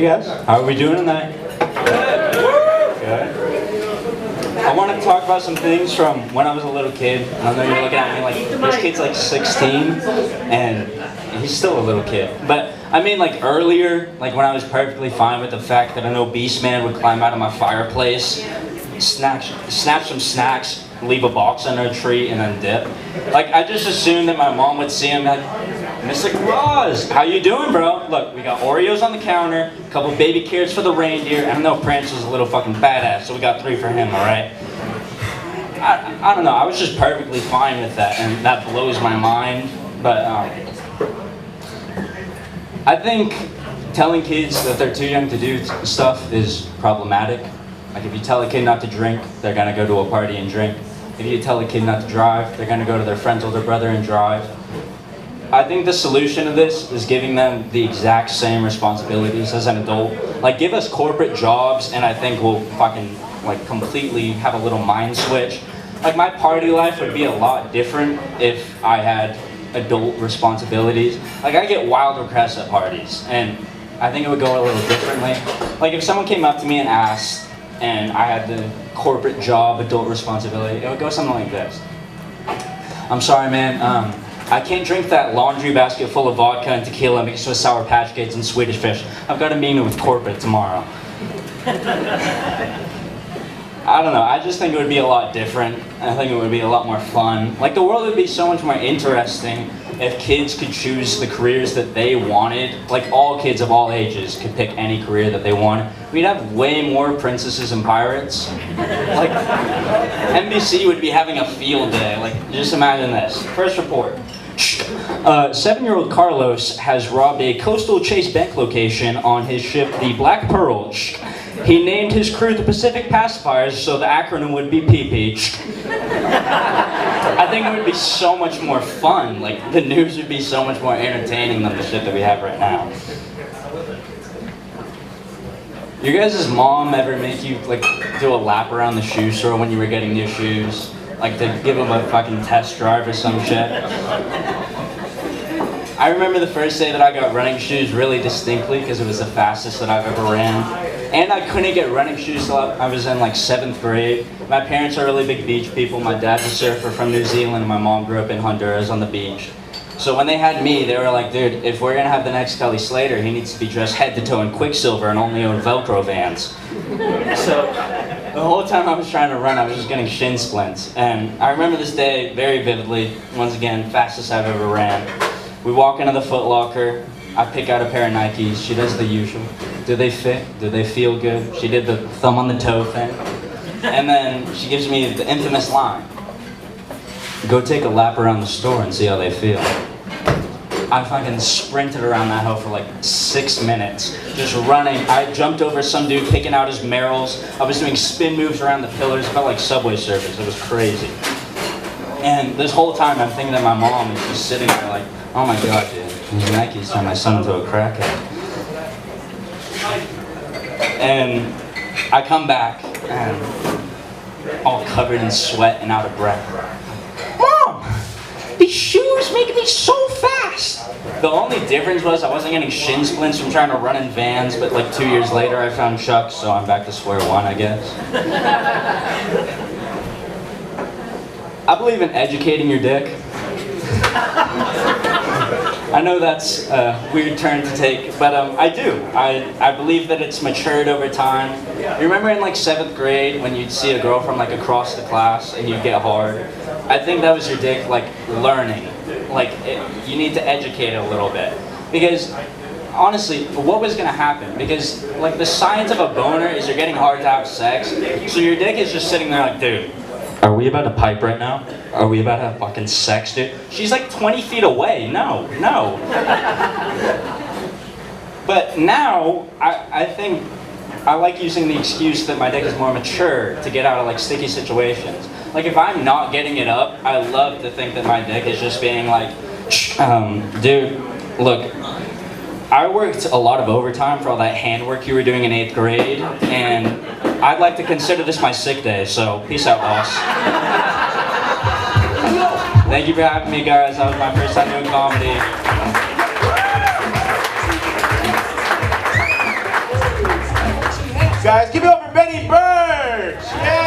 guys, how are we doing tonight? Good. I want to talk about some things from when I was a little kid. I know you're looking at me like, this kid's like 16, and he's still a little kid. But I mean like earlier, like when I was perfectly fine with the fact that an obese man would climb out of my fireplace, snatch some snacks, leave a box under a tree, and then dip. Like I just assumed that my mom would see him like, Mr. Claus, how you doing, bro? Look, we got Oreos on the counter, a couple baby carrots for the reindeer, and I know Prince was a little fucking badass, so we got 3 for him, alright? I don't know, I was just perfectly fine with that, and that blows my mind, but I think telling kids that they're too young to do stuff is problematic. Like if you tell a kid not to drink, they're gonna go to a party and drink. If you tell a kid not to drive, they're gonna go to their friend's older brother and drive. I think the solution to this is giving them the exact same responsibilities as an adult. Like give us corporate jobs and I think we'll fucking like completely have a little mind switch. Like my party life would be a lot different if I had adult responsibilities. Like I get wild requests at parties and I think it would go a little differently. Like if someone came up to me and asked and I had the corporate job, adult responsibility, it would go something like this. I'm sorry man, I can't drink that laundry basket full of vodka and tequila mixed with Sour Patch Kids and Swedish Fish. I've got a meeting with corporate tomorrow. I don't know, I just think it would be a lot different. I think it would be a lot more fun. Like the world would be so much more interesting if kids could choose the careers that they wanted. Like all kids of all ages could pick any career that they wanted. We'd have way more princesses and pirates. Like NBC would be having a field day. Like just imagine this. First report. 7-year-old Carlos has robbed a Coastal Chase bank location on his ship, the Black Pearl. He named his crew the Pacific Pacifiers, so the acronym would be PP. I think it would be so much more fun. Like the news would be so much more entertaining than the shit that we have right now. Your guys' mom ever make you like do a lap around the shoe store when you were getting new shoes? Like to give them a fucking test drive or some shit? I remember the first day that I got running shoes really distinctly because it was the fastest that I've ever ran. And I couldn't get running shoes till I was in like 7th grade. My parents are really big beach people. My dad's a surfer from New Zealand and my mom grew up in Honduras on the beach. So when they had me, they were like, dude, if we're gonna have the next Kelly Slater, he needs to be dressed head to toe in Quicksilver and only own Velcro Vans. So the whole time I was trying to run, I was just getting shin splints. And I remember this day very vividly. Once again, fastest I've ever ran. We walk into the Foot Locker. I pick out a pair of Nikes. She does the usual. Do they fit? Do they feel good? She did the thumb on the toe thing. And then she gives me the infamous line. Go take a lap around the store and see how they feel. I fucking sprinted around that hoe for like 6 minutes, just running. I jumped over some dude picking out his Merrells. I was doing spin moves around the pillars. It felt like Subway Surfers. It was crazy. And this whole time I'm thinking that my mom is just sitting there like, oh my god, dude, these Nikes turn my son into a crackhead. And I come back and all covered in sweat and out of breath. Mom, these shoes make me so fast. The only difference was I wasn't getting shin splints from trying to run in Vans, but like 2 years later I found Chucks, so I'm back to square one, I guess. I believe in educating your dick. I know that's a weird turn to take, but I do. I believe that it's matured over time. You remember in like 7th grade when you'd see a girl from like across the class and you'd get hard? I think that was your dick like learning. Like you need to educate it a little bit. Because honestly, what was gonna happen? Because like the science of a boner is you're getting hard to have sex, so your dick is just sitting there like, dude, are we about to pipe right now? Are we about to have fucking sex, dude? She's like 20 feet away. No. But now, I think I like using the excuse that my dick is more mature to get out of like sticky situations. Like if I'm not getting it up, I love to think that my dick is just being like, dude, look, I worked a lot of overtime for all that handwork you were doing in 8th grade, and I'd like to consider this my sick day, so peace out, boss. Thank you for having me, guys. That was my first time doing comedy. guys. Give it up for Benny Burns. Yeah.